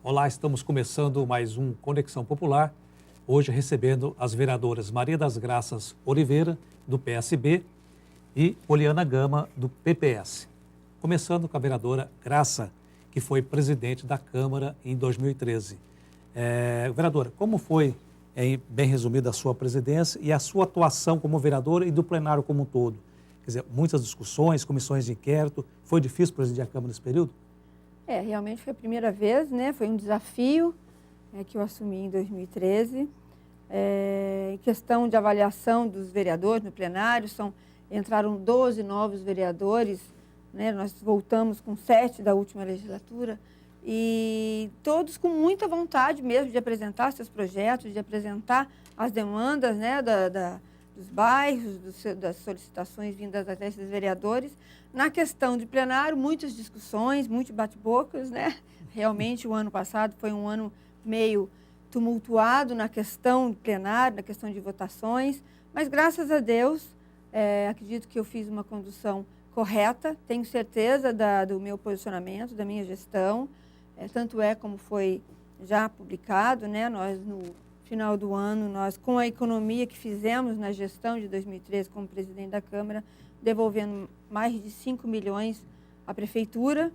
Olá, estamos começando mais um Conexão Popular, hoje recebendo as vereadoras Maria das Graças Oliveira, do PSB, e Poliana Gama, do PPS. Começando com a vereadora Graça, que foi presidente da Câmara em 2013. Vereadora, como foi, bem resumido, a sua presidência e a sua atuação como vereadora e do plenário como um todo? Quer dizer, muitas discussões, comissões de inquérito, foi difícil presidir a Câmara nesse período? Realmente foi a primeira vez, né? Foi um desafio que eu assumi em 2013. Em questão de avaliação dos vereadores no plenário, entraram 12 novos vereadores, né? Nós voltamos com 7 da última legislatura e todos com muita vontade mesmo de apresentar seus projetos, de apresentar as demandas, né? Dos bairros, das solicitações vindas desses vereadores. Na questão de plenário, muitas discussões, muitos bate-bocas, né? Realmente, o ano passado foi um ano meio tumultuado na questão de plenário, na questão de votações, mas, graças a Deus, acredito que eu fiz uma condução correta, tenho certeza do meu posicionamento, da minha gestão, tanto como foi já publicado, né? Nós, no final do ano, nós, com a economia que fizemos na gestão de 2013 como presidente da Câmara, devolvendo mais de 5 milhões à Prefeitura.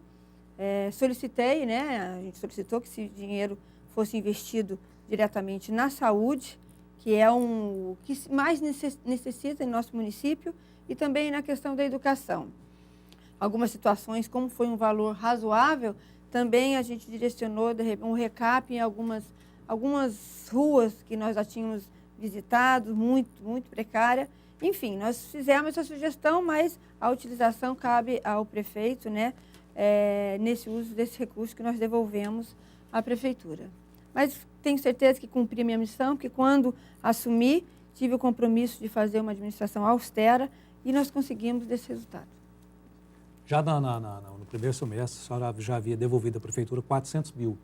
Solicitei, né, a gente solicitou que esse dinheiro fosse investido diretamente na saúde, que é o que mais necessita em nosso município, e também na questão da educação. Algumas situações, como foi um valor razoável, também a gente direcionou um recap em algumas ruas que nós já tínhamos visitado, muito precária. Enfim, nós fizemos essa sugestão, mas a utilização cabe ao prefeito, né, nesse uso desse recurso que nós devolvemos à prefeitura. Mas tenho certeza que cumpri minha missão, porque quando assumi, tive o compromisso de fazer uma administração austera e nós conseguimos esse resultado. Já no primeiro semestre, a senhora já havia devolvido à prefeitura 400 mil,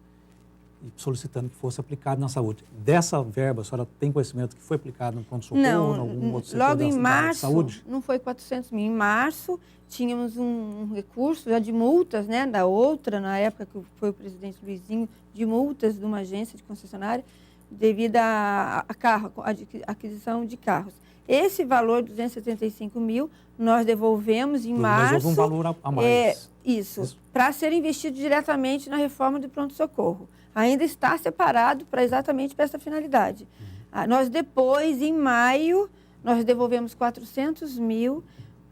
solicitando que fosse aplicado na saúde. Dessa verba, a senhora tem conhecimento que foi aplicado no pronto-socorro, em algum outro setor logo em março, saúde? Não foi 400 mil. Em março, tínhamos um recurso já de multas, né, da outra, na época que foi o presidente Luizinho, de multas de uma agência de concessionária, devido à aquisição de carros. Esse valor, 275 mil, nós devolvemos em março. Mas houve um valor a mais. Isso. Para ser investido diretamente na reforma do pronto-socorro. Ainda está separado exatamente para essa finalidade. Nós depois, em maio, nós devolvemos 400 mil,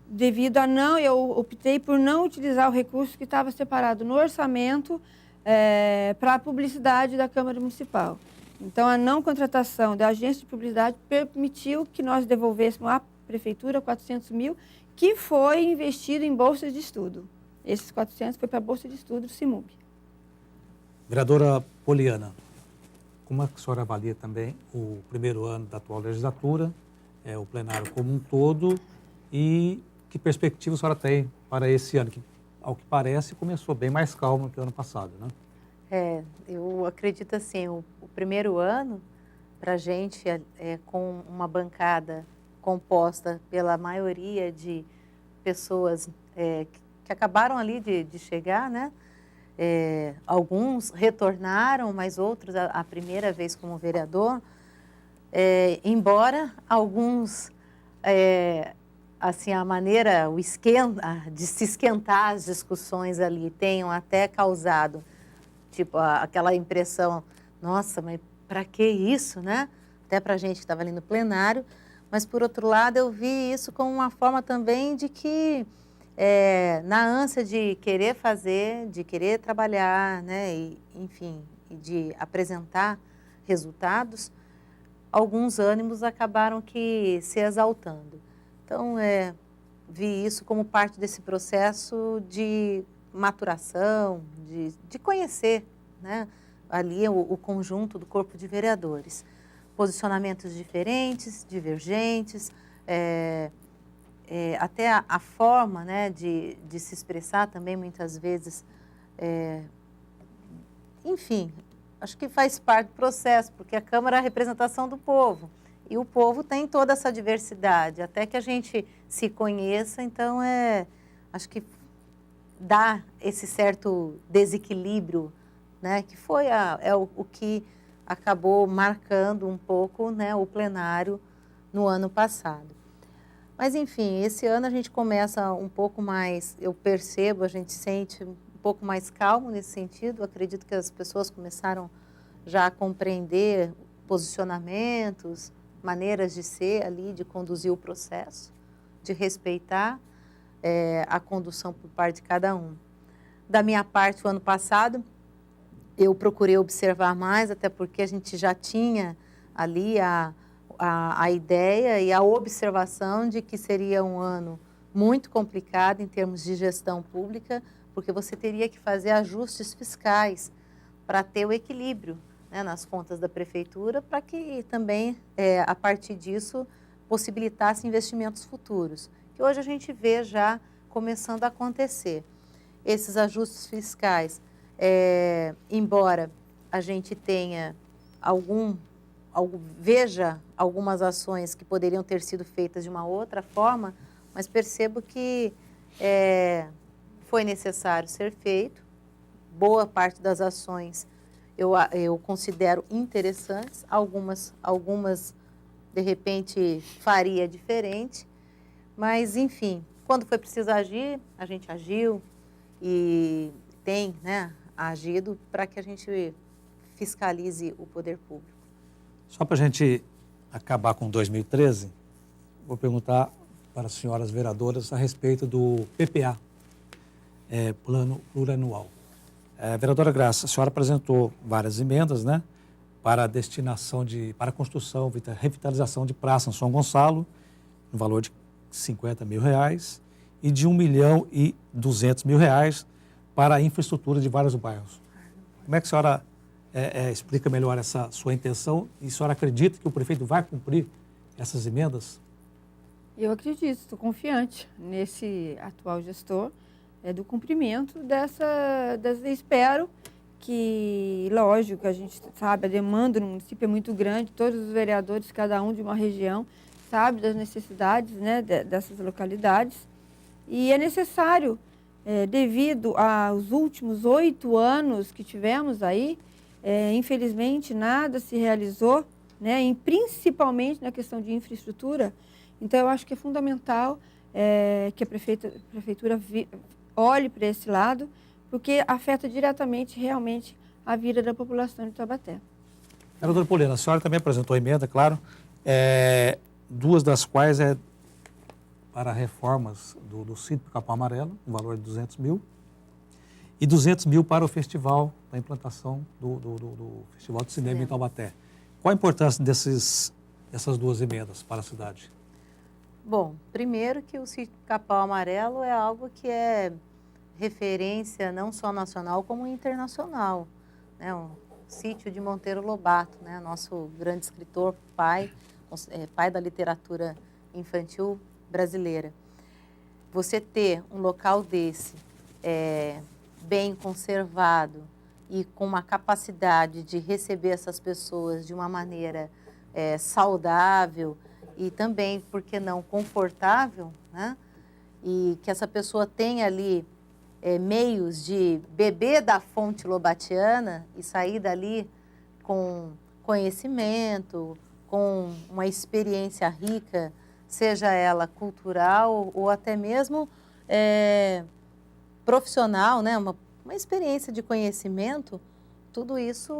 devido a eu optei por não utilizar o recurso que estava separado no orçamento para a publicidade da Câmara Municipal. Então, a não contratação da agência de publicidade permitiu que nós devolvêssemos à Prefeitura 400 mil, que foi investido em bolsas de estudo. Esses 400 foi para a Bolsa de Estudo do CIMUB. Vereadora Poliana, como a senhora avalia também o primeiro ano da atual legislatura, o plenário como um todo, e que perspectiva a senhora tem para esse ano, que, ao que parece, começou bem mais calmo que o ano passado, né? Eu acredito assim, o primeiro ano, para a gente, com uma bancada composta pela maioria de pessoas que acabaram ali de chegar, né? Alguns retornaram, mas outros a primeira vez como vereador, embora alguns, assim, a maneira, de se esquentar as discussões ali tenham até causado, tipo, aquela impressão, nossa, mas para que isso, né? Até para a gente que estava ali no plenário, mas por outro lado eu vi isso como uma forma também de que, na ânsia de querer fazer, de querer trabalhar, né, enfim, de apresentar resultados, alguns ânimos acabaram que se exaltando. Então, vi isso como parte desse processo de maturação, de conhecer, né, ali o conjunto do corpo de vereadores. Posicionamentos diferentes, divergentes, até a forma, né, de se expressar também muitas vezes, enfim, acho que faz parte do processo, porque a Câmara é a representação do povo E o povo tem toda essa diversidade, até que a gente se conheça, então acho que dá esse certo desequilíbrio, né, que foi o que acabou marcando um pouco, né, o plenário no ano passado. Mas, enfim, esse ano a gente começa um pouco mais, eu percebo, a gente sente um pouco mais calmo nesse sentido. Acredito que as pessoas começaram já a compreender posicionamentos, maneiras de ser ali, de conduzir o processo, de respeitar a condução por parte de cada um. Da minha parte, o ano passado, eu procurei observar mais, até porque a gente já tinha ali a ideia e a observação de que seria um ano muito complicado em termos de gestão pública, porque você teria que fazer ajustes fiscais para ter o equilíbrio, né, nas contas da prefeitura, para que também, a partir disso, possibilitasse investimentos futuros, que hoje a gente vê já começando a acontecer. Esses ajustes fiscais, embora a gente tenha veja algumas ações que poderiam ter sido feitas de uma outra forma, mas percebo que foi necessário ser feito. Boa parte das ações eu considero interessantes, algumas de repente faria diferente, mas enfim, quando foi preciso agir, a gente agiu e tem, né, agido para que a gente fiscalize o poder público. Só para a gente acabar com 2013, vou perguntar para as senhoras vereadoras a respeito do PPA, Plano Plurianual. Vereadora Graça, a senhora apresentou várias emendas, né, para a destinação para a construção, revitalização de praça em São Gonçalo, no valor de R$50 mil, e de R$1.200.000 para a infraestrutura de vários bairros. Como é que a senhora explica melhor essa sua intenção e a senhora acredita que o prefeito vai cumprir essas emendas? Eu acredito, estou confiante nesse atual gestor, do cumprimento espero que, lógico, a gente sabe, a demanda no município é muito grande, todos os vereadores, cada um de uma região, sabe das necessidades, né, dessas localidades, e é necessário, devido aos últimos 8 anos que tivemos aí, infelizmente nada se realizou, né, e principalmente na questão de infraestrutura. Então eu acho que é fundamental que a prefeitura olhe para esse lado, porque afeta diretamente, realmente, a vida da população de Taubaté. Vereadora Poliana, a senhora também apresentou emenda, claro, 2 das quais para reformas do sítio do Capão Amarelo, no valor de R$200 mil, e R$200 mil para o festival, da implantação do Festival de Cinema em Taubaté. Qual a importância dessas 2 emendas para a cidade? Bom, primeiro que o sítio do Capão Amarelo é algo que é referência não só nacional como internacional, né? O sítio de Monteiro Lobato, né? Nosso grande escritor, pai da literatura infantil brasileira. Você ter um local desse bem conservado e com uma capacidade de receber essas pessoas de uma maneira saudável e também, por que não, confortável, né? E que essa pessoa tenha ali meios de beber da fonte lobatiana e sair dali com conhecimento, com uma experiência rica, seja ela cultural ou até mesmo profissional, né? Uma experiência de conhecimento, tudo isso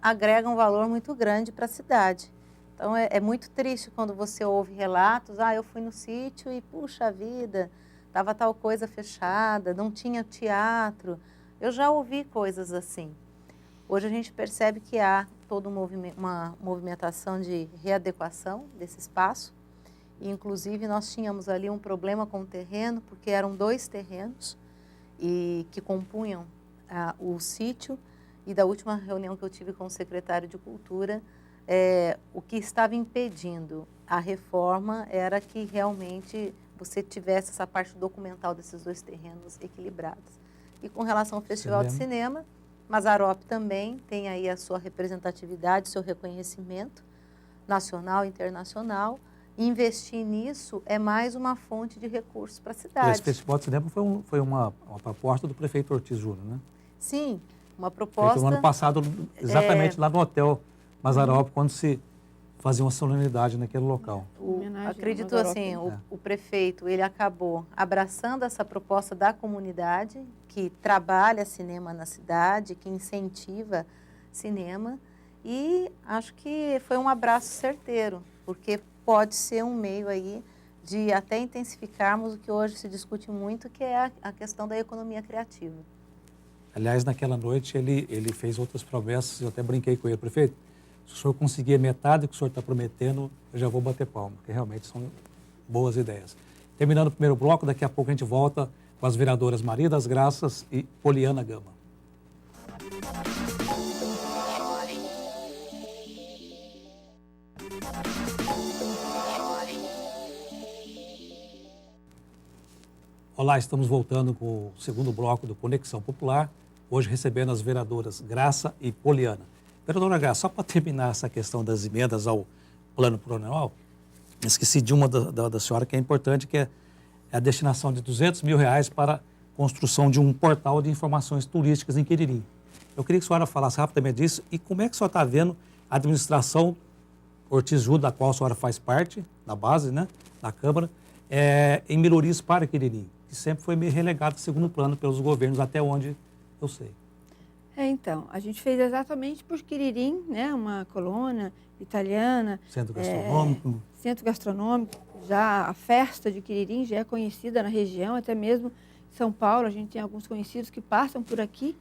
agrega um valor muito grande para a cidade. Então, é muito triste quando você ouve relatos, eu fui no sítio e, puxa vida, estava tal coisa fechada, não tinha teatro. Eu já ouvi coisas assim. Hoje a gente percebe que há toda uma movimentação de readequação desse espaço. E, inclusive, nós tínhamos ali um problema com o terreno, porque eram 2 terrenos que compunham o sítio. E da última reunião que eu tive com o secretário de Cultura, o que estava impedindo a reforma era que realmente você tivesse essa parte documental desses 2 terrenos equilibrados. E com relação ao Festival de Cinema, Mazzaropi também tem aí a sua representatividade, seu reconhecimento, nacional e internacional. Investir nisso é mais uma fonte de recursos para a cidade. Esse festival de cinema foi uma proposta do prefeito Ortiz Júnior, né? Sim, uma proposta... Feito no ano passado, exatamente lá no Hotel Mazzaropi, quando se fazia uma solenidade naquele local. Acredito assim, o prefeito, ele acabou abraçando essa proposta da comunidade, que trabalha cinema na cidade, que incentiva cinema, e acho que foi um abraço certeiro, porque pode ser um meio aí de até intensificarmos o que hoje se discute muito, que é a questão da economia criativa. Aliás, naquela noite ele fez outras promessas, eu até brinquei com ele, prefeito, se o senhor conseguir metade do que o senhor está prometendo, eu já vou bater palma, porque realmente são boas ideias. Terminando o primeiro bloco, daqui a pouco a gente volta com as vereadoras Maria das Graças e Poliana Gama. Olá, estamos voltando com o segundo bloco do Conexão Popular, hoje recebendo as vereadoras Graça e Poliana. Vereadora Graça, só para terminar essa questão das emendas ao plano plurianual, esqueci de uma da senhora que é importante, que é a destinação de R$200 mil para a construção de um portal de informações turísticas em Quiriri. Eu queria que a senhora falasse rapidamente disso e como é que a senhora está vendo a administração Ortiz Júnior, da qual a senhora faz parte, na base, né, da Câmara, em melhorias para Quiriri, que sempre foi meio relegado a segundo plano pelos governos, até onde eu sei. Então, a gente fez exatamente por Quiririm, né, uma colônia italiana. Centro gastronômico. Centro gastronômico. Já a festa de Quiririm já é conhecida na região, até mesmo em São Paulo, a gente tem alguns conhecidos que passam por aqui,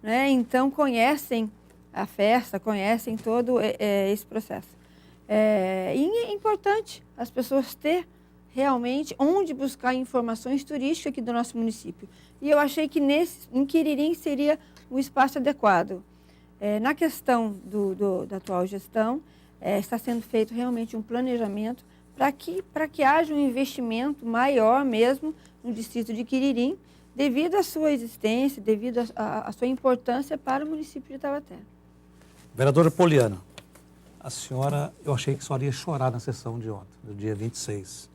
né, então conhecem a festa, conhecem todo esse processo. E é importante as pessoas ter realmente onde buscar informações turísticas aqui do nosso município. E eu achei que em Quiririm seria o espaço adequado. Na questão da atual gestão, está sendo feito realmente um planejamento para que haja um investimento maior mesmo no distrito de Quiririm, devido à sua existência, devido à sua importância para o município de Taubaté. Vereadora Poliana, a senhora, eu achei que a senhora ia chorar na sessão de ontem, do dia 26.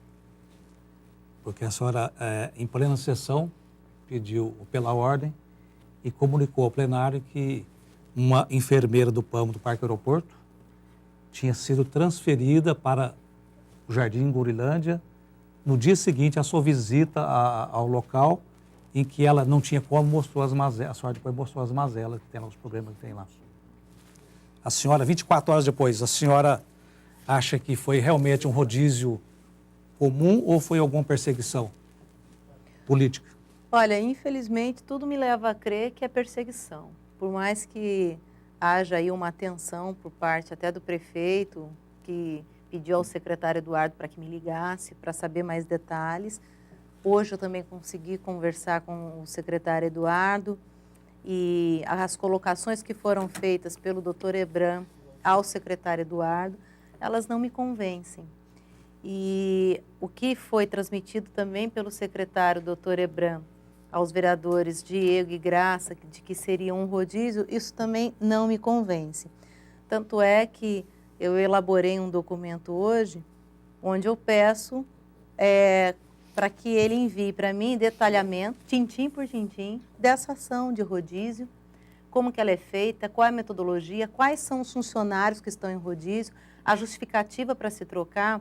Porque a senhora, em plena sessão, pediu pela ordem e comunicou ao plenário que uma enfermeira do PAMO do Parque Aeroporto tinha sido transferida para o Jardim Gurilândia no dia seguinte à sua visita ao local em que ela não tinha como, mostrou as mazelas, a senhora depois mostrou as mazelas, que tem lá os problemas que tem lá. A senhora, 24 horas depois, a senhora acha que foi realmente um rodízio comum ou foi alguma perseguição política? Olha, infelizmente, tudo me leva a crer que é perseguição. Por mais que haja aí uma atenção por parte até do prefeito, que pediu ao secretário Eduardo para que me ligasse, para saber mais detalhes. Hoje eu também consegui conversar com o secretário Eduardo e as colocações que foram feitas pelo doutor Ebram ao secretário Eduardo, elas não me convencem. E o que foi transmitido também pelo secretário doutor Ebram aos vereadores Diego e Graça, de que seria um rodízio, isso também não me convence. Tanto é que eu elaborei um documento hoje, onde eu peço para que ele envie para mim detalhamento, tintim por tintim, dessa ação de rodízio, como que ela é feita, qual é a metodologia, quais são os funcionários que estão em rodízio, a justificativa para se trocar,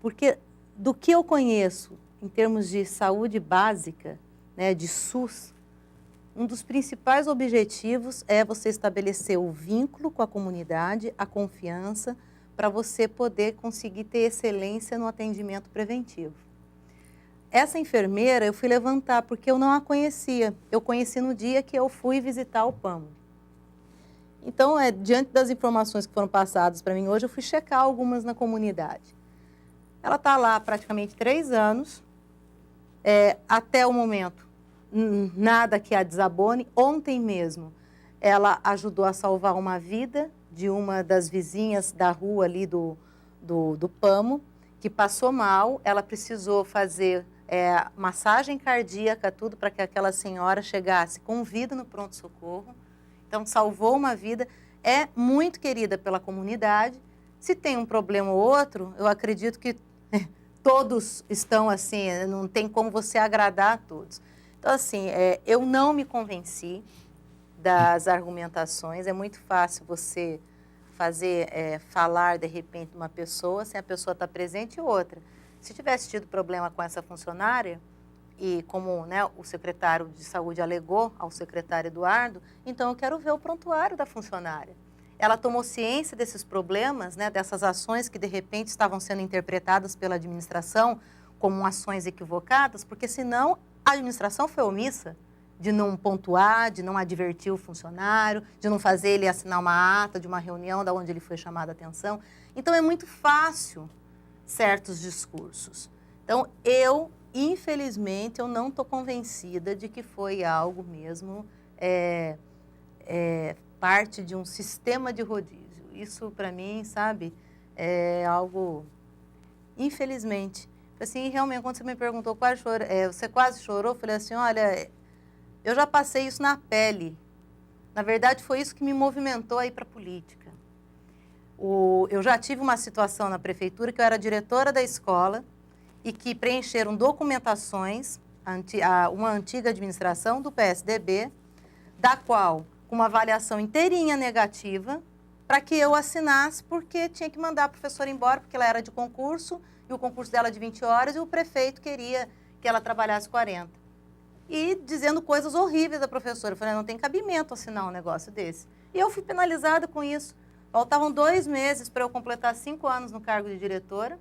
porque do que eu conheço em termos de saúde básica, né, de SUS, um dos principais objetivos é você estabelecer o vínculo com a comunidade, a confiança, para você poder conseguir ter excelência no atendimento preventivo. Essa enfermeira eu fui levantar porque eu não a conhecia. Eu conheci no dia que eu fui visitar o PAMO. Então, diante das informações que foram passadas para mim hoje, eu fui checar algumas na comunidade. Ela está lá há praticamente 3 anos, até o momento, nada que a desabone. Ontem mesmo, ela ajudou a salvar uma vida de uma das vizinhas da rua ali do PAMO, que passou mal. Ela precisou fazer massagem cardíaca, tudo, para que aquela senhora chegasse com vida no pronto-socorro. Então, salvou uma vida. É muito querida pela comunidade, Se tem um problema ou outro, eu acredito que todos estão assim, não tem como você agradar a todos. Então, assim, eu não me convenci das argumentações. É muito fácil você falar, de repente, uma pessoa, sem a pessoa estar presente, e outra. Se tivesse tido problema com essa funcionária, e como, né, o secretário de saúde alegou ao secretário Eduardo, então eu quero ver o prontuário da funcionária. Ela tomou ciência desses problemas, né, dessas ações que, de repente, estavam sendo interpretadas pela administração como ações equivocadas, porque, senão, a administração foi omissa de não pontuar, de não advertir o funcionário, de não fazer ele assinar uma ata de uma reunião da onde ele foi chamado a atenção. Então, é muito fácil certos discursos. Então, infelizmente, eu não estou convencida de que foi algo mesmo parte de um sistema de rodízio. Isso, para mim, sabe, é algo, infelizmente. Assim, realmente, quando você me perguntou, você quase chorou, eu falei assim, olha, eu já passei isso na pele. Na verdade, foi isso que me movimentou a ir para a política. Eu já tive uma situação na prefeitura que eu era diretora da escola e que preencheram documentações, uma antiga administração do PSDB, da qual, com uma avaliação inteirinha negativa, para que eu assinasse, porque tinha que mandar a professora embora, porque ela era de concurso, e o concurso dela de 20 horas, e o prefeito queria que ela trabalhasse 40. E dizendo coisas horríveis da professora. Eu falei, não tem cabimento assinar um negócio desse. E eu fui penalizada com isso. Faltavam 2 meses para eu completar 5 anos no cargo de diretora,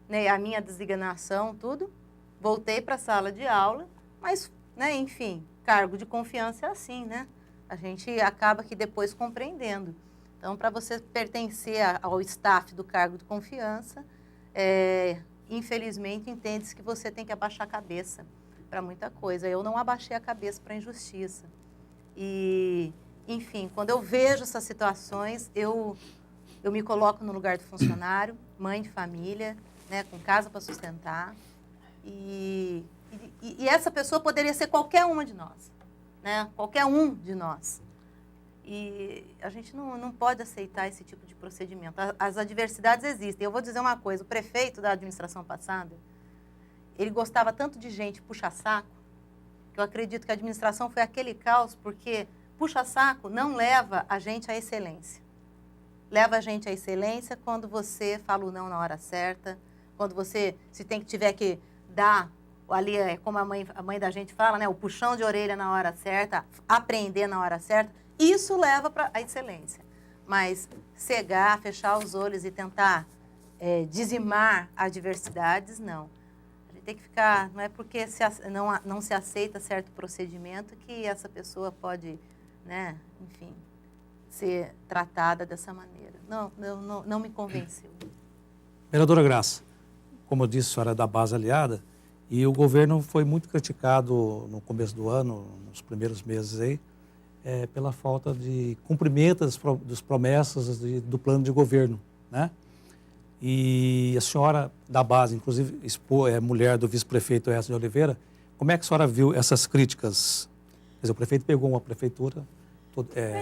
né, a minha designação, tudo. Voltei para a sala de aula, mas, né, enfim, cargo de confiança é assim, né? A gente acaba que depois compreendendo. Então, para você pertencer ao staff do cargo de confiança, infelizmente, entende-se que você tem que abaixar a cabeça para muita coisa. Eu não abaixei a cabeça para a injustiça. E, enfim, quando eu vejo essas situações, eu me coloco no lugar do funcionário, mãe de família, né, com casa para sustentar. E essa pessoa poderia ser qualquer uma de nós, né? Qualquer um de nós. E a gente não pode aceitar esse tipo de procedimento. As adversidades existem. Eu vou dizer uma coisa, o prefeito da administração passada, ele gostava tanto de gente puxa-saco, que eu acredito que a administração foi aquele caos, porque puxa-saco não leva a gente à excelência. Leva a gente à excelência quando você fala o não na hora certa, quando você, se tiver que dar, ali como a mãe da gente fala, né, o puxão de orelha na hora certa, aprender na hora certa, isso leva para a excelência. Mas cegar, fechar os olhos e tentar dizimar adversidades, não. A gente tem que ficar, não é porque não se aceita certo procedimento que essa pessoa pode, né, enfim, ser tratada dessa maneira. Não me convenceu. Vereadora Graça, como eu disse, a senhora é da base aliada, e o governo foi muito criticado no começo do ano, nos primeiros meses aí, pela falta de cumprimento das promessas do plano de governo, né? E a senhora da base, inclusive, é mulher do vice-prefeito Edson de Oliveira, como é que a senhora viu essas críticas? Quer dizer, o prefeito pegou uma prefeitura,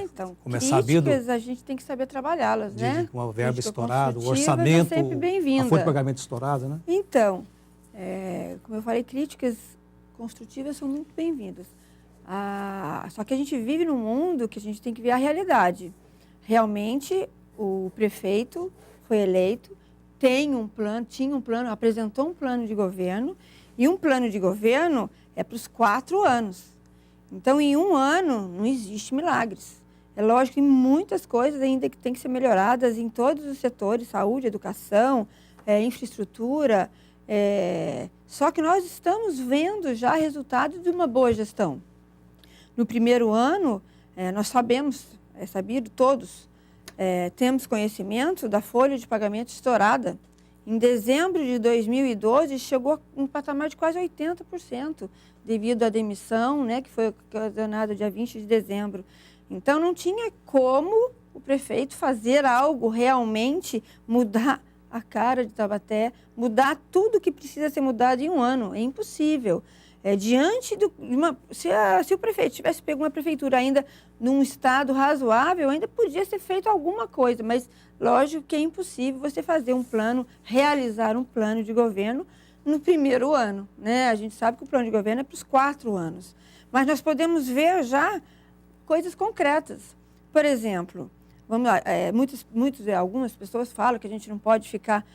então, como é sabido, a gente tem que saber trabalhá-las, né? Com uma verba estourada, o construtiva orçamento, é sempre bem-vinda. a folha de pagamento estourada, né? Então, como eu falei, críticas construtivas são muito bem-vindas. Só que a gente vive num mundo que a gente tem que ver a realidade. Realmente, o prefeito foi eleito, tinha um plano, apresentou um plano de governo, e um plano de governo é para os 4 anos. Então, em 1 ano, não existe milagres. É lógico que muitas coisas ainda que têm que ser melhoradas em todos os setores, saúde, educação, infraestrutura. Só que nós estamos vendo já resultados de uma boa gestão. No primeiro ano, nós sabemos, é sabido todos, temos conhecimento da folha de pagamento estourada. Em dezembro de 2012, chegou a um patamar de quase 80%, devido à demissão, né, que foi ocasionada dia 20 de dezembro. Então, não tinha como o prefeito fazer algo realmente, mudar a cara de Taubaté, mudar tudo que precisa ser mudado em 1 ano. É impossível. diante se o prefeito tivesse pego uma prefeitura ainda num estado razoável, ainda podia ser feito alguma coisa, mas lógico que é impossível você fazer um plano, realizar um plano de governo no primeiro ano, né? A gente sabe que o plano de governo é para os 4 anos, mas nós podemos ver já coisas concretas. Por exemplo, vamos lá, algumas pessoas falam que a gente não pode ficar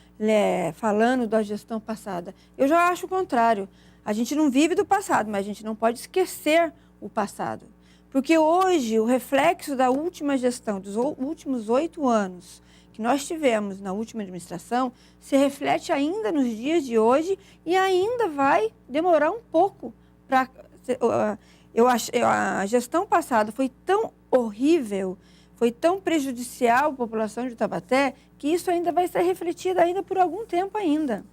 falando da gestão passada. Eu já acho o contrário. A gente não vive do passado, mas a gente não pode esquecer o passado. Porque hoje, o reflexo da última gestão, dos últimos 8 anos que nós tivemos na última administração, se reflete ainda nos dias de hoje e ainda vai demorar um pouco para... A gestão passada foi tão horrível, foi tão prejudicial à população de Taubaté, que isso ainda vai ser refletido ainda por algum tempo ainda.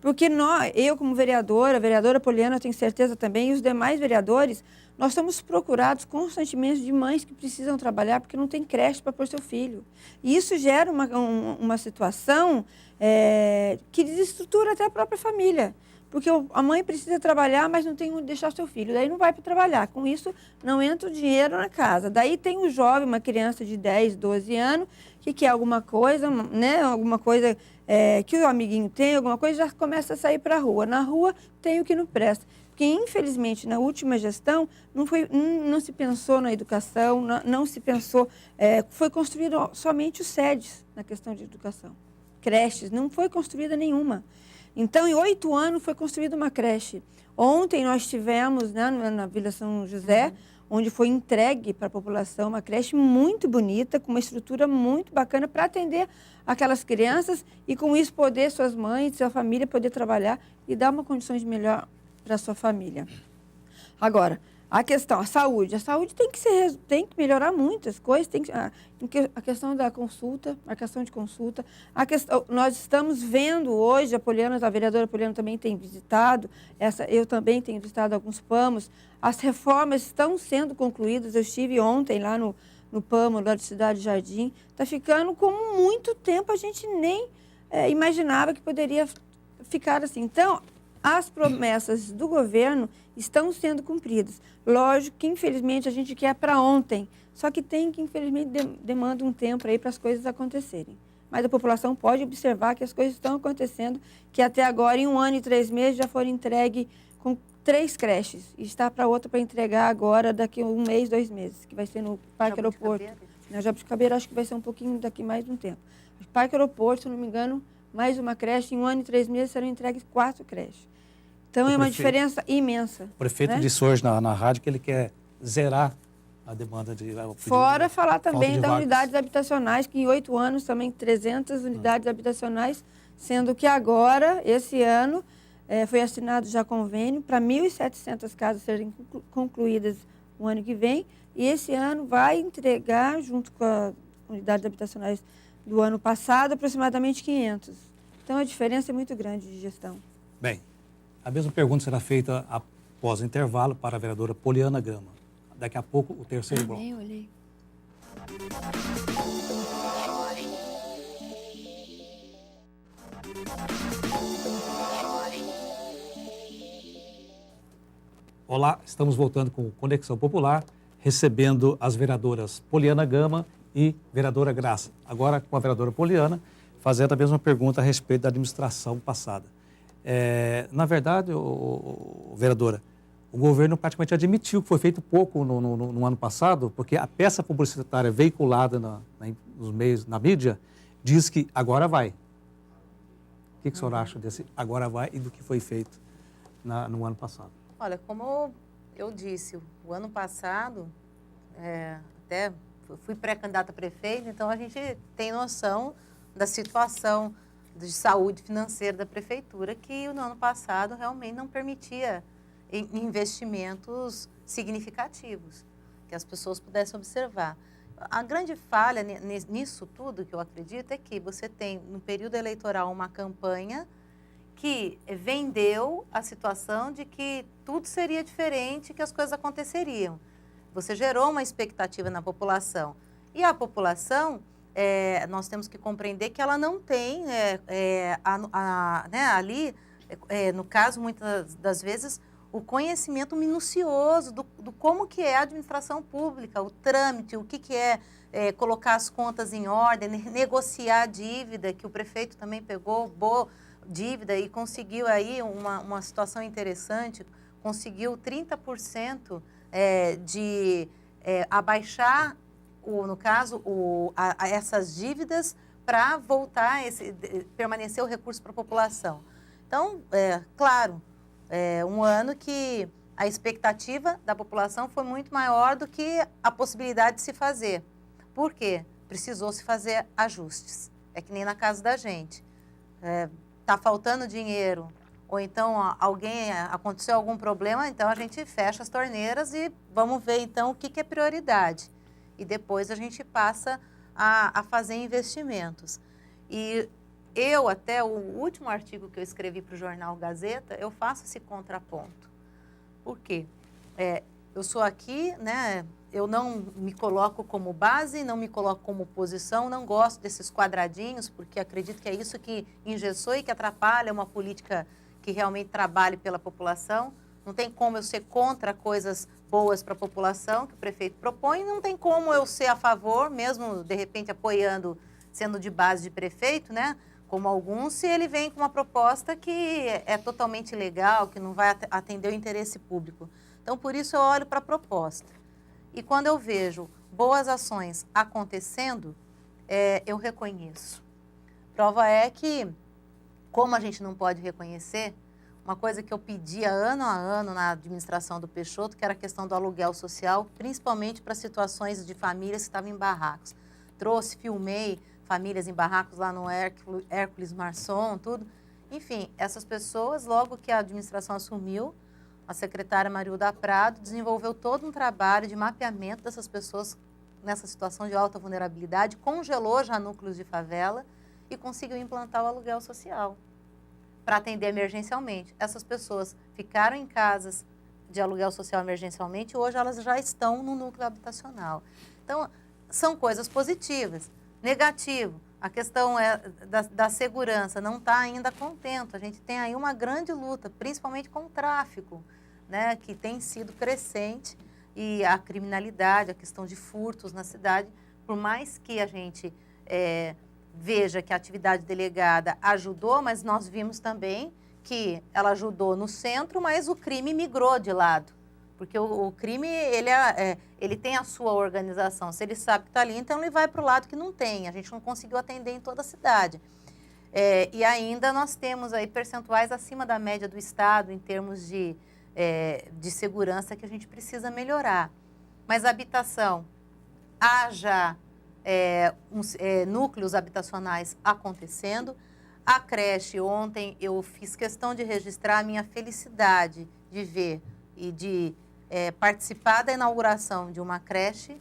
Porque eu como vereadora, a vereadora Poliana, eu tenho certeza também, e os demais vereadores, nós somos procurados constantemente de mães que precisam trabalhar porque não tem creche para pôr seu filho. E isso gera uma situação que desestrutura até a própria família. Porque a mãe precisa trabalhar, mas não tem onde deixar seu filho. Daí não vai para trabalhar. Com isso, não entra o dinheiro na casa. Daí tem um jovem, uma criança de 10, 12 anos, que quer alguma coisa, né? Alguma coisa que o amiguinho tem, alguma coisa, já começa a sair para a rua. Na rua tem o que não presta. Porque, infelizmente, na última gestão, não se pensou na educação, não se pensou... foi construído somente os SEDs na questão de educação. Creches, não foi construída nenhuma. Então, em 8 anos, foi construída uma creche. Ontem, nós tivemos, né, na Vila São José, onde foi entregue para a população uma creche muito bonita, com uma estrutura muito bacana para atender aquelas crianças e, com isso, poder suas mães, sua família, poder trabalhar e dar uma condições melhor para a sua família. Agora, a saúde tem que melhorar muitas coisas, a questão da consulta, marcação de consulta, nós estamos vendo hoje, a vereadora Poliana também tem visitado, eu também tenho visitado alguns PAMOs, as reformas estão sendo concluídas, eu estive ontem lá no PAMO, lá de Cidade Jardim, está ficando com muito tempo, a gente nem imaginava que poderia ficar assim. Então, as promessas do governo estão sendo cumpridas. Lógico que, infelizmente, a gente quer para ontem, só que infelizmente, demanda um tempo aí para as coisas acontecerem. Mas a população pode observar que as coisas estão acontecendo, que até agora, em 1 ano e 3 meses, já foram entregues com 3 creches. E está para outra para entregar agora, daqui a 1 mês, 2 meses, que vai ser no Parque Aeroporto. Na Jabuticabeira, acho que vai ser um pouquinho daqui mais de um tempo. No Parque Aeroporto, se não me engano, mais uma creche, em 1 ano e 3 meses serão entregues 4 creches. Então, é uma diferença imensa. O prefeito disse hoje na rádio que ele quer zerar a demanda de... Fora falar também das unidades habitacionais, que em 8 anos também 300 unidades habitacionais, sendo que agora, esse ano, foi assinado já convênio para 1.700 casas serem concluídas o ano que vem, e esse ano vai entregar, junto com as unidades habitacionais do ano passado, aproximadamente 500. Então, a diferença é muito grande de gestão. Bem, a mesma pergunta será feita após o intervalo para a vereadora Poliana Gama. Daqui a pouco, o terceiro bloco. Olhei. Olá, estamos voltando com Conexão Popular, recebendo as vereadoras Poliana Gama e vereadora Graça. Agora com a vereadora Poliana, fazendo a mesma pergunta a respeito da administração passada. Na verdade, vereadora, o governo praticamente admitiu que foi feito pouco no ano passado, porque a peça publicitária veiculada nos meios, na mídia, diz que agora vai. O que o senhor acha desse agora vai e do que foi feito no ano passado? Olha, como eu disse, o ano passado, até fui pré-candidata a prefeito, então a gente tem noção da situação de saúde financeira da prefeitura, que no ano passado realmente não permitia investimentos significativos, que as pessoas pudessem observar. A grande falha nisso tudo, que eu acredito, é que você tem, no período eleitoral, uma campanha que vendeu a situação de que tudo seria diferente, que as coisas aconteceriam. Você gerou uma expectativa na população. E a população, nós temos que compreender que ela não tem ali, no caso, muitas das vezes, o conhecimento minucioso do como que é a administração pública, o trâmite, o que é, colocar as contas em ordem, negociar a dívida, que o prefeito também pegou boa dívida e conseguiu aí uma situação interessante, conseguiu 30% de abaixar, no caso, essas dívidas para voltar, permanecer o recurso para a população. Então, claro, um ano que a expectativa da população foi muito maior do que a possibilidade de se fazer. Por quê? Precisou se fazer ajustes. É que nem na casa da gente. Está faltando dinheiro, ou então aconteceu algum problema, então a gente fecha as torneiras e vamos ver então o que é prioridade. E depois a gente passa a fazer investimentos. E até o último artigo que eu escrevi para o jornal Gazeta, eu faço esse contraponto. Por quê? Eu sou aqui, né? Eu não me coloco como base, não me coloco como oposição, não gosto desses quadradinhos, porque acredito que é isso que engessou e que atrapalha uma política que realmente trabalhe pela população. Não tem como eu ser contra coisas boas para a população que o prefeito propõe, não tem como eu ser a favor, mesmo de repente apoiando, sendo de base de prefeito, né? Como alguns, se ele vem com uma proposta que é totalmente ilegal, que não vai atender o interesse público. Então, por isso eu olho para a proposta. E quando eu vejo boas ações acontecendo, eu reconheço. Prova é que, como a gente não pode reconhecer, uma coisa que eu pedia ano a ano na administração do Peixoto, que era a questão do aluguel social, principalmente para situações de famílias que estavam em barracos. Filmei famílias em barracos lá no Hércules Marçom, tudo. Enfim, essas pessoas, logo que a administração assumiu, a secretária Marilda Prado desenvolveu todo um trabalho de mapeamento dessas pessoas nessa situação de alta vulnerabilidade, congelou já núcleos de favela e conseguiu implantar o aluguel social para atender emergencialmente. Essas pessoas ficaram em casas de aluguel social emergencialmente e hoje elas já estão no núcleo habitacional. Então, são coisas positivas. Negativo, a questão da segurança não está ainda contento. A gente tem aí uma grande luta, principalmente com o tráfico, né, que tem sido crescente, e a criminalidade, a questão de furtos na cidade, por mais que a gente veja que a atividade delegada ajudou, mas nós vimos também que ela ajudou no centro, mas o crime migrou de lado. Porque o crime, ele tem a sua organização. Se ele sabe que está ali, então ele vai para o lado que não tem. A gente não conseguiu atender em toda a cidade. E ainda nós temos aí percentuais acima da média do Estado em termos de segurança que a gente precisa melhorar. Mas a habitação, haja núcleos habitacionais acontecendo. A creche, ontem eu fiz questão de registrar a minha felicidade de ver e de participar da inauguração de uma creche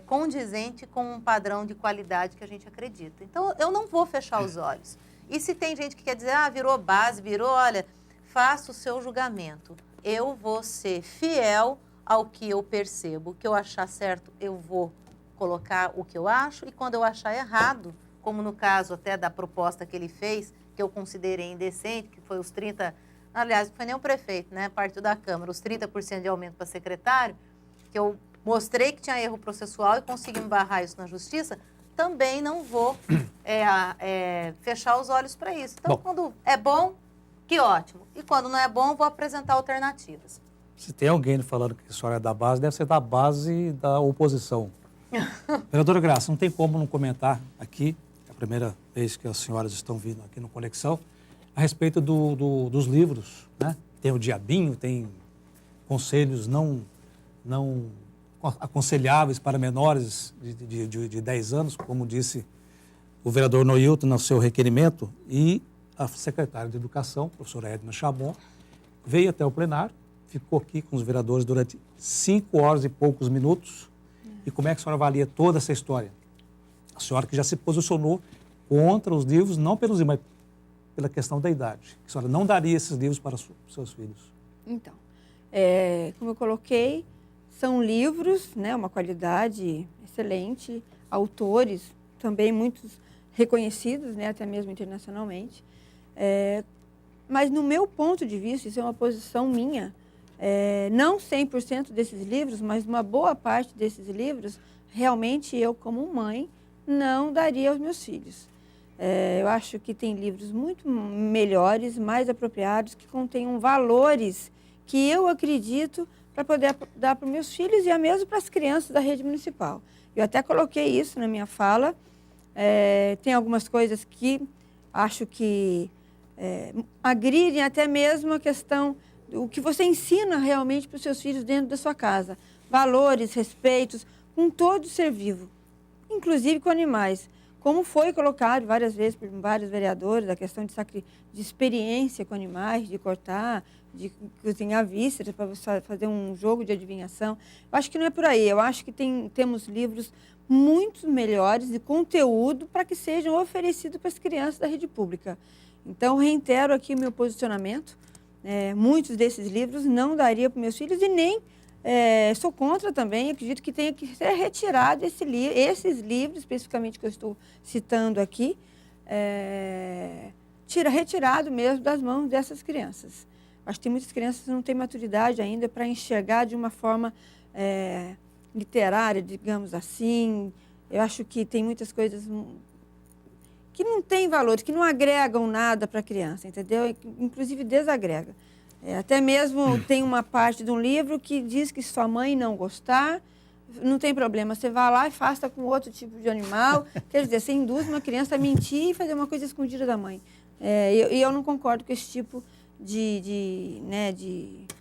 condizente com um padrão de qualidade que a gente acredita. Então, eu não vou fechar os olhos. E se tem gente que quer dizer, virou base, olha, faça o seu julgamento. Eu vou ser fiel ao que eu percebo. O que eu achar certo, eu vou colocar o que eu acho, e quando eu achar errado, como no caso até da proposta que ele fez, que eu considerei indecente, que foi os 30%, aliás, não foi nem o prefeito, né? Partiu da Câmara, os 30% de aumento para secretário, que eu mostrei que tinha erro processual e conseguimos barrar isso na justiça, também não vou fechar os olhos para isso. Então, quando é bom, que ótimo. E quando não é bom, vou apresentar alternativas. Se tem alguém falando que a senhora é da base, deve ser da base da oposição. Vereadora Graça, não tem como não comentar aqui, é a primeira vez que as senhoras estão vindo aqui no Conexão, a respeito dos livros, né? Tem o Diabinho, tem conselhos não aconselháveis para menores de 10 anos, como disse o vereador Noilton no seu requerimento, e a secretária de Educação, a professora Edna Chabon, veio até o plenário, ficou aqui com os vereadores durante 5 horas e poucos minutos. E como é que a senhora avalia toda essa história? A senhora que já se posicionou contra os livros, não pelos mas pela questão da idade. A senhora não daria esses livros para os seus filhos? Então, como eu coloquei, são livros, né, uma qualidade excelente, autores também muitos reconhecidos, né, até mesmo internacionalmente. Mas no meu ponto de vista, isso é uma posição minha, não 100% desses livros, mas uma boa parte desses livros, realmente eu, como mãe, não daria aos meus filhos. Eu acho que tem livros muito melhores, mais apropriados, que contenham valores que eu acredito para poder dar para os meus filhos e mesmo para as crianças da rede municipal. Eu até coloquei isso na minha fala. Tem algumas coisas que acho que agridem até mesmo a questão do que você ensina realmente para os seus filhos dentro da sua casa. Valores, respeitos com todo ser vivo, inclusive com animais. Como foi colocado várias vezes por vários vereadores, a questão de experiência com animais, de cortar, de cozinhar vísceras para você fazer um jogo de adivinhação. Eu acho que não é por aí. Eu acho que temos livros muito melhores de conteúdo para que sejam oferecidos para as crianças da rede pública. Então, reitero aqui o meu posicionamento. Muitos desses livros não daria para meus filhos e nem sou contra também. Acredito que tenha que ser retirado esses livros, especificamente que eu estou citando aqui, retirado mesmo das mãos dessas crianças. Acho que tem muitas crianças que não têm maturidade ainda para enxergar de uma forma literária, digamos assim. Eu acho que tem muitas coisas que não têm valores, que não agregam nada para a criança, entendeu? Inclusive desagrega. Até mesmo tem uma parte de um livro que diz que se sua mãe não gostar, não tem problema, você vai lá e faça com outro tipo de animal. Quer dizer, você induz uma criança a mentir e fazer uma coisa escondida da mãe. E eu não concordo com esse tipo de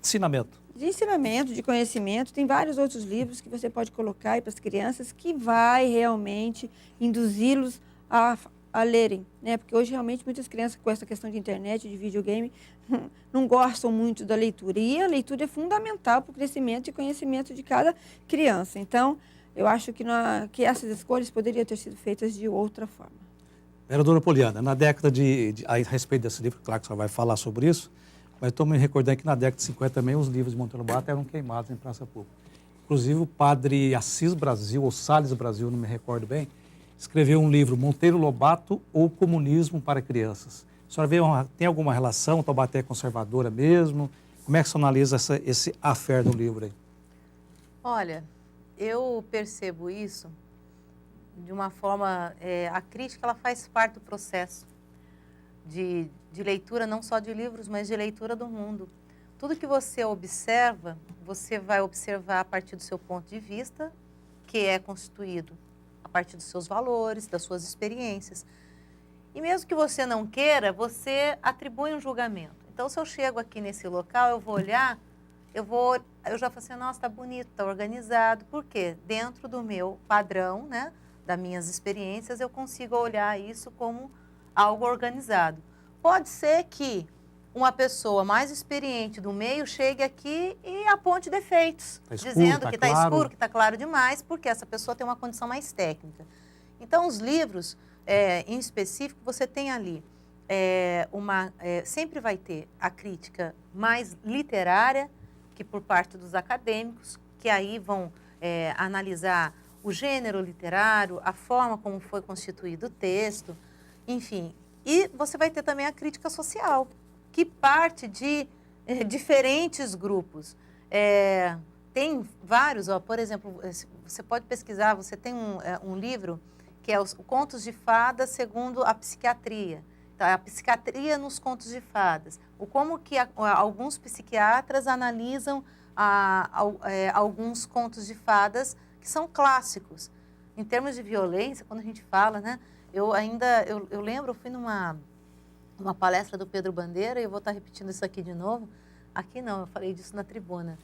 Ensinamento. De ensinamento, de conhecimento. Tem vários outros livros que você pode colocar aí para as crianças que vai realmente induzi-los a lerem, né? Porque hoje realmente muitas crianças com essa questão de internet, de videogame, não gostam muito da leitura. E a leitura é fundamental para o crescimento e conhecimento de cada criança. Então, eu acho que essas escolhas poderiam ter sido feitas de outra forma. Vereadora Poliana, na década a respeito desse livro, claro que você vai falar sobre isso, mas estou me recordando que na década de 50 também os livros de Monteiro Lobato eram queimados em praça pública. Inclusive o padre Assis Brasil, ou Salles Brasil, não me recordo bem, escreveu um livro, Monteiro Lobato ou Comunismo para Crianças. A senhora tem alguma relação? Taubaté é conservadora mesmo? Como é que você analisa esse affair do livro aí? Olha, eu percebo isso de uma forma... a crítica ela faz parte do processo de leitura, não só de livros, mas de leitura do mundo. Tudo que você observa, você vai observar a partir do seu ponto de vista, que é constituído a partir dos seus valores, das suas experiências. E mesmo que você não queira, você atribui um julgamento. Então, se eu chego aqui nesse local, eu vou olhar, eu já falo assim, nossa, está bonito, está organizado. Por quê? Dentro do meu padrão, né, das minhas experiências, eu consigo olhar isso como algo organizado. Pode ser que uma pessoa mais experiente do meio chegue aqui e aponte defeitos, dizendo que está escuro, que está claro demais, porque essa pessoa tem uma condição mais técnica. Então, os livros, em específico, você tem ali, sempre vai ter a crítica mais literária, que por parte dos acadêmicos, que aí vão analisar o gênero literário, a forma como foi constituído o texto, enfim. E você vai ter também a crítica social, que parte de diferentes grupos. Tem vários, por exemplo, você pode pesquisar, você tem um livro que é os Contos de Fadas segundo a psiquiatria. Então, a psiquiatria nos contos de fadas. Como que alguns psiquiatras analisam alguns contos de fadas que são clássicos. Em termos de violência, quando a gente fala, né? Eu lembro, eu fui numa palestra do Pedro Bandeira, e eu vou estar repetindo isso aqui de novo. Aqui não, eu falei disso na tribuna.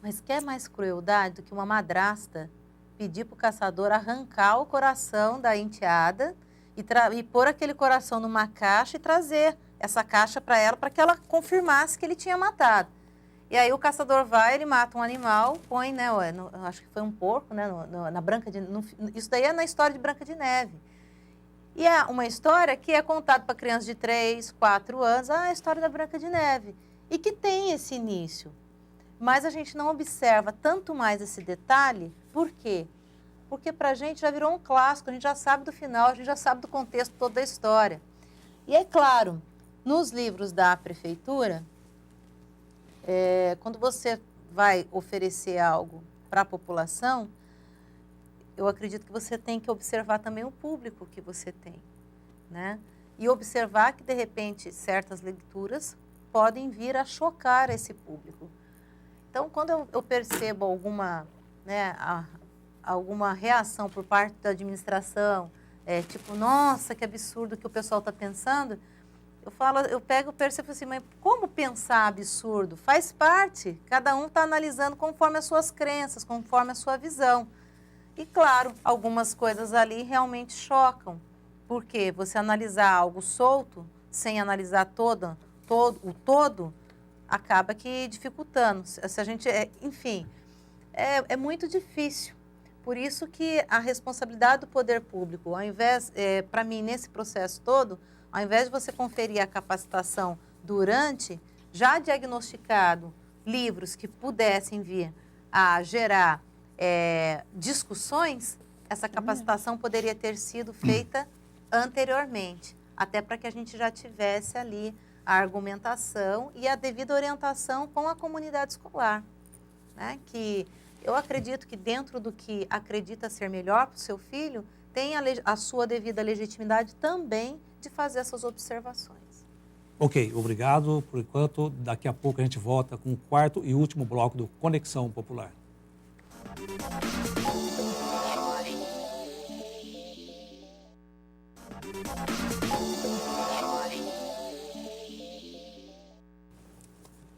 Mas quer mais crueldade do que uma madrasta pedir para o caçador arrancar o coração da enteada e pôr aquele coração numa caixa e trazer essa caixa para ela, para que ela confirmasse que ele tinha matado. E aí o caçador vai, ele mata um animal, põe, né, acho que foi um porco, né, na Branca de Neve. Isso daí é na história de Branca de Neve. E é uma história que é contada para crianças de 3, 4 anos, a história da Branca de Neve, e que tem esse início. Mas a gente não observa tanto mais esse detalhe, por quê? Porque para a gente já virou um clássico, a gente já sabe do final, a gente já sabe do contexto todo da história. E é claro Nos livros da prefeitura, quando você vai oferecer algo para a população, eu acredito que você tem que observar também o público que você tem, né? E observar que, de repente, certas leituras podem vir a chocar esse público. Então, quando eu percebo alguma, né, alguma reação por parte da administração, tipo, nossa, que absurdo que o pessoal está pensando, eu percebo assim, mas como pensar absurdo? Faz parte, cada um está analisando conforme as suas crenças, conforme a sua visão. E claro, algumas coisas ali realmente chocam, porque você analisar algo solto, sem analisar o todo, acaba que dificultando. Se a gente, enfim, é muito difícil. Por isso que a responsabilidade do poder público, ao invés, para mim, nesse processo todo, ao invés de você conferir a capacitação durante, já diagnosticado livros que pudessem vir a gerar discussões, essa capacitação poderia ter sido feita anteriormente, até para que a gente já tivesse ali a argumentação e a devida orientação com a comunidade escolar, né? Que eu acredito que dentro do que acredita ser melhor para o seu filho, tem a sua devida legitimidade também de fazer essas observações. Ok, obrigado por enquanto. Daqui a pouco a gente volta com o quarto e último bloco do Conexão Popular.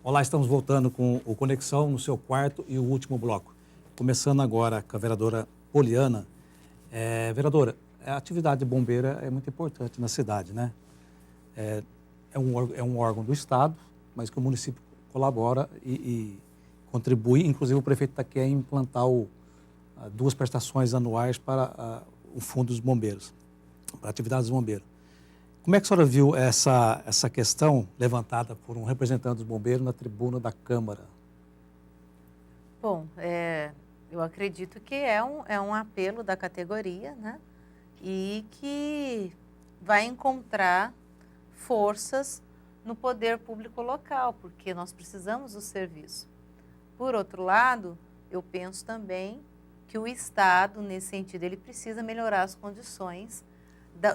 Olá, estamos voltando com o Conexão no seu quarto e o último bloco. Começando agora com a vereadora Poliana. Vereadora, a atividade bombeira é muito importante na cidade, né? É um órgão do Estado, mas que o município colabora e contribui. Inclusive, o prefeito está querendo implantar 2 prestações anuais para o Fundo dos Bombeiros, para atividades dos bombeiros. Como é que a senhora viu essa questão levantada por um representante dos bombeiros na tribuna da Câmara? Bom, eu acredito que é um apelo da categoria, né? E que vai encontrar forças no poder público local, porque nós precisamos do serviço. Por outro lado, eu penso também que o Estado, nesse sentido, ele precisa melhorar as condições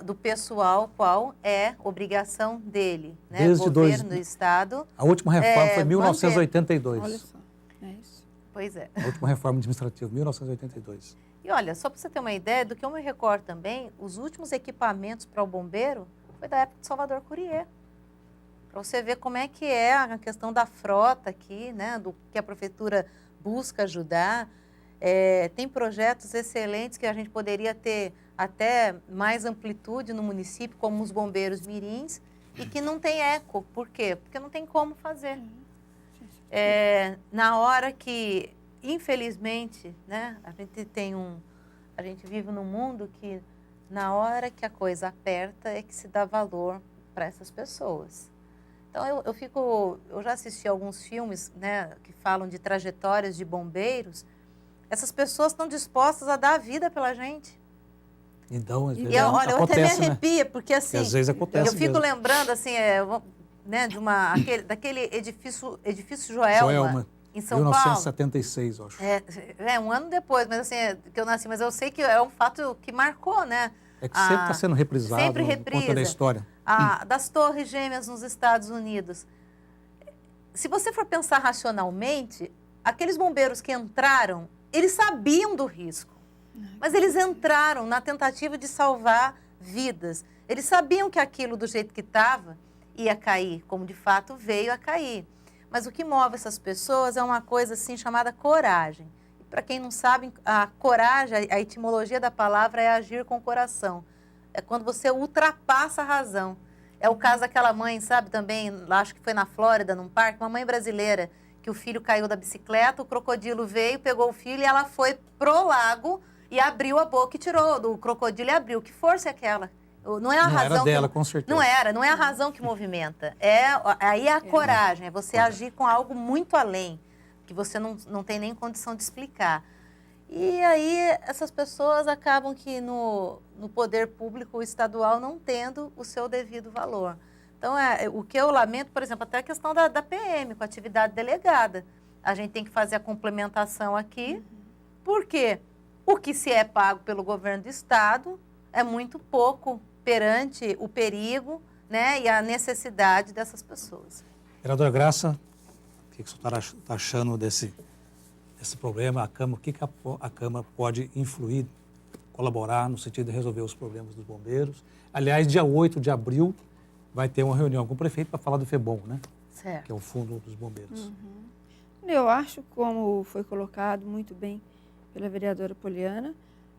do pessoal, qual é obrigação dele, né? Desde Governo do Estado. A última reforma foi em 1982. Olha só, é isso. Pois é. A última reforma administrativa, 1982. E olha, só para você ter uma ideia do que eu me recordo também, os últimos equipamentos para o bombeiro foi da época de Salvador Courier. Para você ver como é que é a questão da frota aqui, né? Do que a prefeitura busca ajudar. Tem projetos excelentes que a gente poderia ter até mais amplitude no município, como os bombeiros mirins, e que não tem eco. Por quê? Porque não tem como fazer. Na hora que, infelizmente, né, a gente vive num mundo que, na hora que a coisa aperta, é que se dá valor para essas pessoas. Então, eu já assisti alguns filmes, né, que falam de trajetórias de bombeiros. Essas pessoas estão dispostas a dar a vida pela gente. Então, às vezes olha, eu até me acontece, arrepia, né? porque assim, às vezes acontece eu fico mesmo. lembrando assim, né, daquele edifício Joelma, em São 1976, Paulo. eu acho. Um ano depois, mas assim, que eu nasci, mas eu sei que é um fato que marcou, né? É que sempre está sendo reprisado sempre por conta da história. Das Torres Gêmeas nos Estados Unidos. Se você for pensar racionalmente, aqueles bombeiros que entraram, eles sabiam do risco. Mas eles entraram na tentativa de salvar vidas. Eles sabiam que aquilo, do jeito que estava, ia cair, como de fato veio a cair. Mas o que move essas pessoas é uma coisa assim chamada coragem. Para quem não sabe, a coragem, a etimologia da palavra é agir com o coração. É quando você ultrapassa a razão. É o caso daquela mãe, sabe, também, acho que foi na Flórida, num parque, uma mãe brasileira, que o filho caiu da bicicleta, o crocodilo veio, pegou o filho e ela foi pro lago e abriu a boca e tirou do crocodilo e abriu. Que força é aquela? Não é a razão era dela, com certeza. Não é a razão que movimenta. Aí é a coragem, é você agir com algo muito além, que você não tem nem condição de explicar. E aí essas pessoas acabam que no poder público estadual não tendo o seu devido valor. Então, o que eu lamento, por exemplo, até a questão da PM, com a atividade delegada. A gente tem que fazer a complementação aqui, porque o que se é pago pelo governo do Estado é muito pouco perante o perigo, né, e a necessidade dessas pessoas. Vereadora Graça, o que o senhor está achando desse problema? O que a Câmara pode influir, colaborar no sentido de resolver os problemas dos bombeiros? Aliás, dia 8 de abril vai ter uma reunião com o prefeito para falar do FEBOM, né? Certo. Que é o Fundo dos Bombeiros. Eu acho, como foi colocado muito bem pela vereadora Poliana,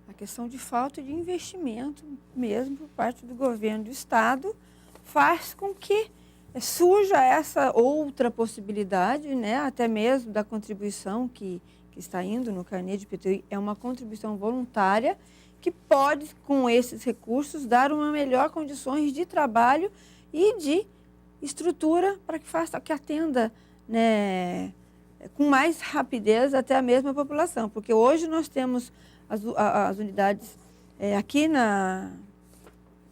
a questão de falta de investimento mesmo por parte do governo do Estado faz com que surja essa outra possibilidade, né, até mesmo da contribuição que está indo no carnê de IPTU, é uma contribuição voluntária que pode, com esses recursos, dar uma melhor condições de trabalho e de estrutura para que atenda, né, com mais rapidez até a mesma população. Porque hoje nós temos as unidades aqui na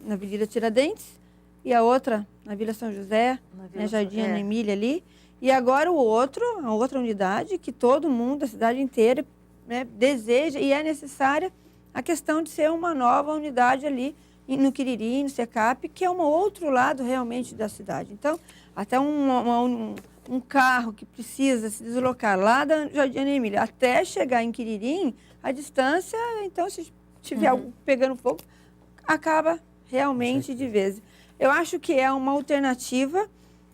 Avenida Tiradentes e a outra na Vila São José, né, Jardim Ana Emília ali. E agora a outra unidade que todo mundo, a cidade inteira, né, deseja e é necessária a questão de ser uma nova unidade ali no Quiriri, no Secap, que é um outro lado realmente da cidade. Então, até um carro que precisa se deslocar lá da Jardim Ana Emília até chegar em Quiririm, a distância, então, se tiver algo pegando fogo, acaba realmente de vez. Eu acho que é uma alternativa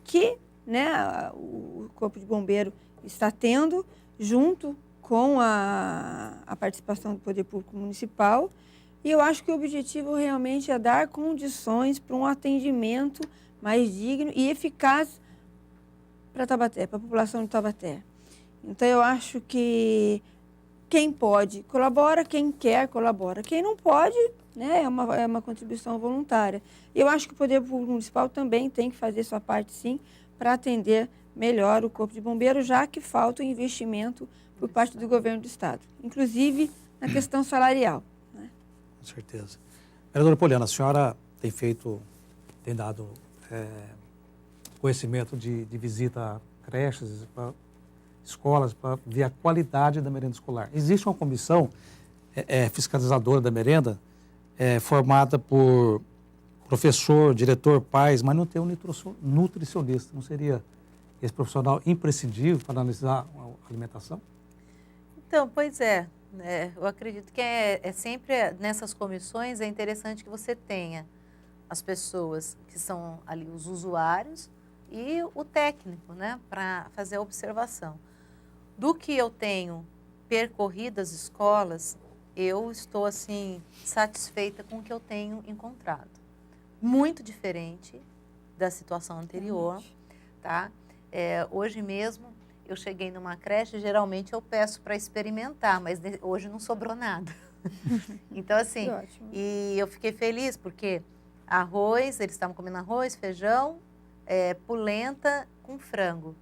que, né, o Corpo de Bombeiro está tendo, junto com a participação do Poder Público Municipal, e eu acho que o objetivo realmente é dar condições para um atendimento mais digno e eficaz para Taubaté, para a população de Taubaté. Então, eu acho que quem pode, colabora, quem quer, colabora. Quem não pode, né, é uma contribuição voluntária. Eu acho que o Poder Público Municipal também tem que fazer sua parte, sim, para atender melhor o Corpo de Bombeiros, já que falta o investimento por parte do governo do Estado, inclusive na questão salarial. Né? Com certeza. Vereadora Poliana, a senhora tem dado conhecimento de visita a creches, para escolas, para ver a qualidade da merenda escolar. Existe uma comissão fiscalizadora da merenda, formada por professor, diretor, pais, mas não tem um nutricionista. Não seria esse profissional imprescindível para analisar a alimentação? Então, pois é. Eu acredito que sempre nessas comissões é interessante que você tenha as pessoas que são ali os usuários e o técnico, né, para fazer a observação. Do que eu tenho percorrido as escolas, eu estou assim satisfeita com o que eu tenho encontrado. Muito diferente da situação anterior, tá? Hoje mesmo eu cheguei numa creche, geralmente eu peço para experimentar, mas hoje não sobrou nada. Então assim, e eu fiquei feliz porque arroz, eles estavam comendo arroz, feijão, polenta com frango.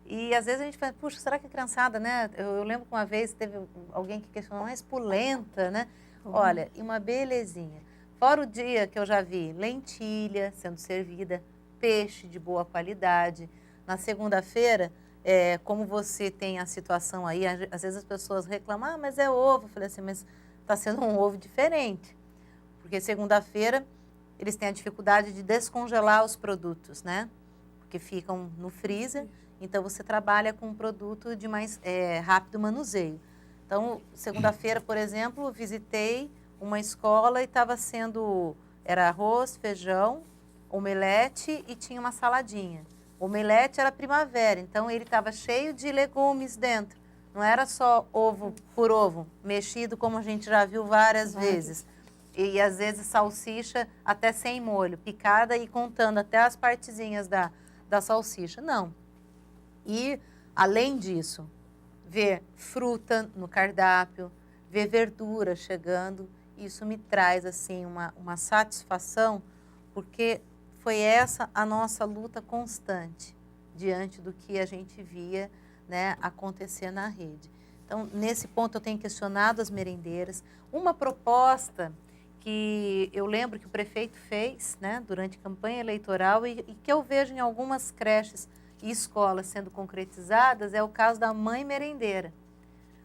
E às vezes a gente fala, puxa, será que a criançada, né? Eu lembro que uma vez teve alguém que questionou, mas polenta, né? Olha, e uma belezinha. Fora o dia que eu já vi lentilha sendo servida, peixe de boa qualidade. Na segunda-feira, como você tem a situação aí, às vezes as pessoas reclamam, mas é ovo. Eu falei assim, mas está sendo um ovo diferente. Porque segunda-feira eles têm a dificuldade de descongelar os produtos, né? Porque ficam no freezer. Então, você trabalha com um produto de mais rápido manuseio. Então, segunda-feira, por exemplo, visitei uma escola e era arroz, feijão, omelete e tinha uma saladinha. O omelete era primavera, então ele estava cheio de legumes dentro. Não era só ovo por ovo, mexido como a gente já viu várias vezes. E às vezes salsicha até sem molho, picada e contando até as partezinhas da salsicha. Não. E, além disso, ver fruta no cardápio, ver verdura chegando, isso me traz assim uma satisfação, porque foi essa a nossa luta constante diante do que a gente via, né, acontecer na rede. Então, nesse ponto, eu tenho questionado as merendeiras. Uma proposta que eu lembro que o prefeito fez, né, durante a campanha eleitoral e que eu vejo em algumas creches e escolas sendo concretizadas, é o caso da mãe merendeira.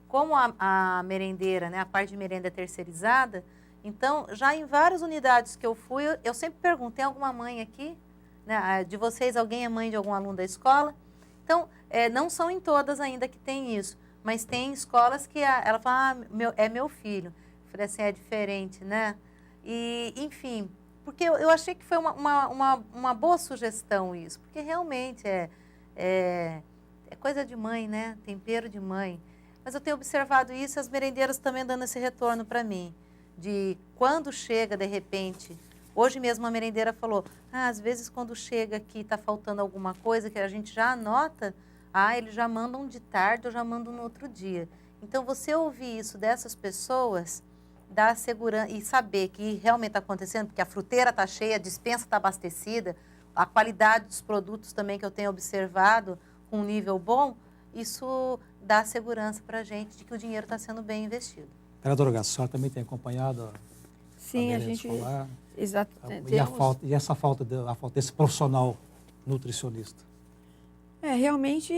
Como a merendeira, né, a parte de merenda é terceirizada, então, já em várias unidades que eu fui, eu sempre pergunto, tem alguma mãe aqui? Né, de vocês, alguém é mãe de algum aluno da escola? Então, não são em todas ainda que tem isso, mas tem escolas que ela fala, é meu filho. Eu falei assim, é diferente, né? E, enfim, porque eu achei que foi uma boa sugestão isso, porque realmente é coisa de mãe, né? Tempero de mãe. Mas eu tenho observado isso e as merendeiras também dando esse retorno para mim, de quando chega, de repente... Hoje mesmo a merendeira falou, às vezes quando chega aqui está faltando alguma coisa que a gente já anota, eles já mandam de tarde ou já mandam no outro dia. Então, você ouvir isso dessas pessoas, dá segurança e saber que realmente está acontecendo, porque a fruteira está cheia, a despensa está abastecida, a qualidade dos produtos também que eu tenho observado com um nível bom, isso dá segurança para a gente de que o dinheiro está sendo bem investido. Vereadora Graça, a senhora também tem acompanhado Sim, a gente... escolar? Exato. E essa falta desse profissional nutricionista? Realmente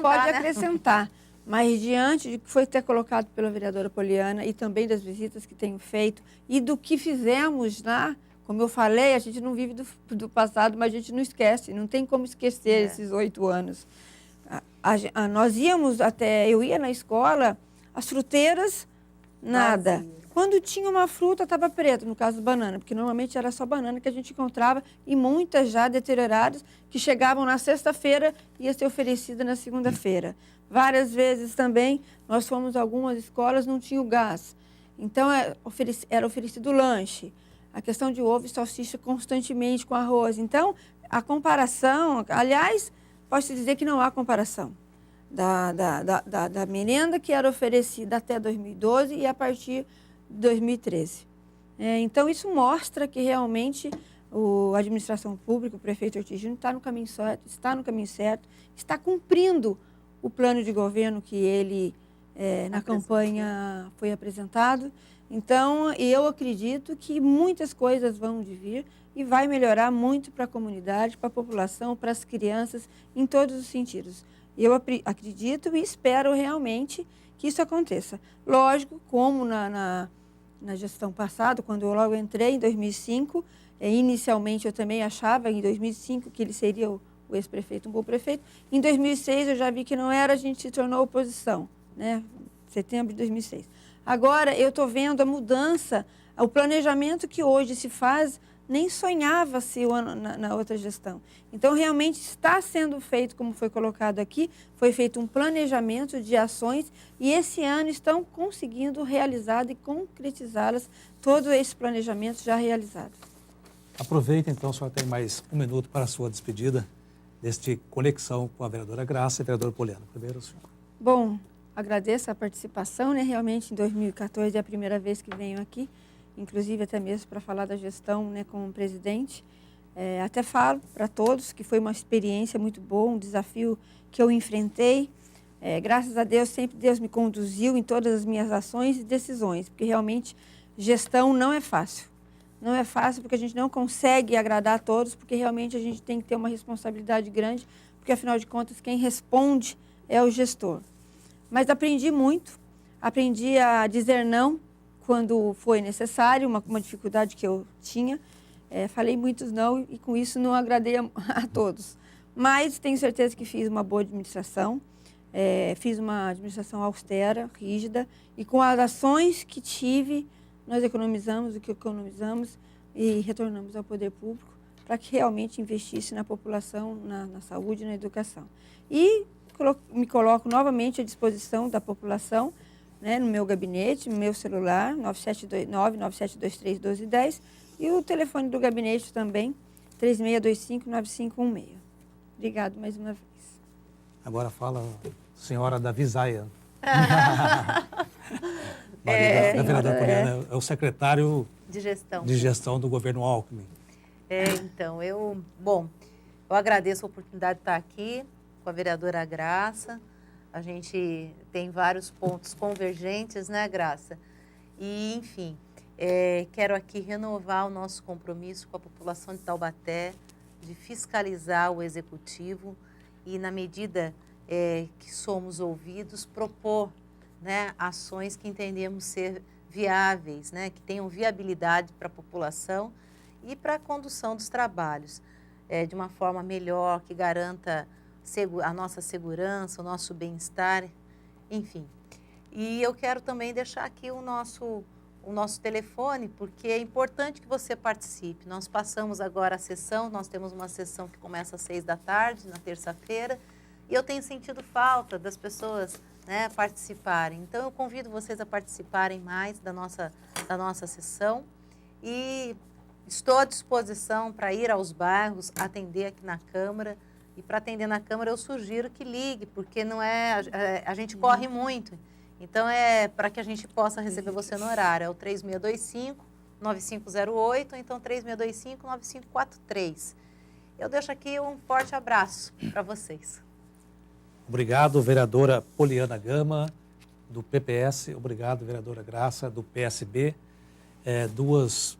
pode acrescentar, né? Mas diante de que foi ter colocado pela vereadora Poliana e também das visitas que tenho feito e do que fizemos lá, como eu falei, a gente não vive do passado, mas a gente não esquece, não tem como esquecer esses 8 anos. Nós íamos eu ia na escola, as fruteiras, nada. Vazio. Quando tinha uma fruta, estava preta, no caso banana, porque normalmente era só banana que a gente encontrava e muitas já deterioradas, que chegavam na sexta-feira e ia ser oferecida na segunda-feira. Várias vezes também, nós fomos a algumas escolas, não tinha o gás. Então, era oferecido lanche. A questão de ovo e salsicha constantemente com arroz. Então, a comparação, aliás, posso dizer que não há comparação da merenda que era oferecida até 2012 e a partir de 2013. Então, isso mostra que realmente a administração pública, o prefeito Ortigino, está no caminho certo, está cumprindo o plano de governo que ele, na campanha, foi apresentado. Então, eu acredito que muitas coisas vão vir e vai melhorar muito para a comunidade, para a população, para as crianças, em todos os sentidos. Eu acredito e espero realmente que isso aconteça. Lógico, como na gestão passada, quando eu logo entrei, em 2005, inicialmente eu também achava, em 2005, que ele seria o ex-prefeito, um bom prefeito. Em 2006 eu já vi que não era, a gente se tornou oposição, né? Setembro de 2006. Agora eu estou vendo a mudança, o planejamento que hoje se faz, nem sonhava-se na outra gestão. Então, realmente está sendo feito, como foi colocado aqui, foi feito um planejamento de ações e esse ano estão conseguindo realizar e concretizá-las, todo esse planejamento já realizado. Aproveita, então, a senhora tem mais 1 minuto para a sua despedida deste Conexão com a vereadora Graça e a vereadora Poliana. Primeiro, senhor. Bom, agradeço a participação, né? Realmente, em 2014 é a primeira vez que venho aqui, inclusive até mesmo para falar da gestão, né, como presidente. Até falo para todos que foi uma experiência muito boa, um desafio que eu enfrentei. Graças a Deus, sempre Deus me conduziu em todas as minhas ações e decisões, porque realmente gestão não é fácil. Não é fácil porque a gente não consegue agradar a todos, porque realmente a gente tem que ter uma responsabilidade grande, porque afinal de contas quem responde é o gestor. Mas aprendi muito, aprendi a dizer não quando foi necessário, uma dificuldade que eu tinha. Falei muitos não e com isso não agradei a todos. Mas tenho certeza que fiz uma boa administração, fiz uma administração austera, rígida, e com as ações que tive, nós economizamos o que economizamos e retornamos ao poder público para que realmente investisse na população, na saúde e na educação. E me coloco novamente à disposição da população, né, no meu gabinete, no meu celular, 9723-1210, e o telefone do gabinete também, 3625-9516. Obrigado mais uma vez. Agora fala a senhora da Visaia. A vereadora Poliana é o secretário de gestão do governo Alckmin. Então, eu agradeço a oportunidade de estar aqui com a vereadora Graça. A gente tem vários pontos convergentes, né, Graça? E, enfim, Quero aqui renovar o nosso compromisso com a população de Taubaté, de fiscalizar o executivo e, na medida que somos ouvidos, propor, né, ações que entendemos ser viáveis, né, que tenham viabilidade para a população e para a condução dos trabalhos, de uma forma melhor, que garanta a nossa segurança, o nosso bem-estar, enfim. E eu quero também deixar aqui o nosso telefone, porque é importante que você participe. Nós passamos agora a sessão, nós temos uma sessão que começa às 6 da tarde, na terça-feira, e eu tenho sentido falta das pessoas, né, participarem. Então, eu convido vocês a participarem mais da nossa sessão e estou à disposição para ir aos bairros, atender aqui na Câmara. E para atender na Câmara, eu sugiro que ligue, porque não a gente corre muito. Então, para que a gente possa receber você no horário. É o 3625-9508, ou então 3625-9543. Eu deixo aqui um forte abraço para vocês. Obrigado, vereadora Poliana Gama, do PPS. Obrigado, vereadora Graça, do PSB. Duas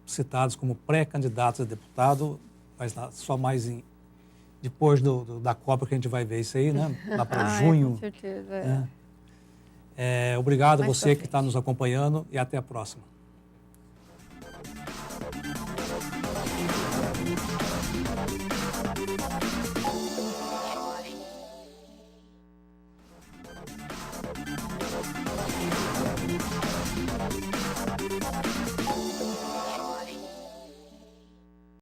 citadas como pré-candidatas a deputado, mas só mais depois da Copa que a gente vai ver isso aí, né? Lá para junho. Com certeza. Obrigado a Mais você pra que está nos acompanhando e até a próxima.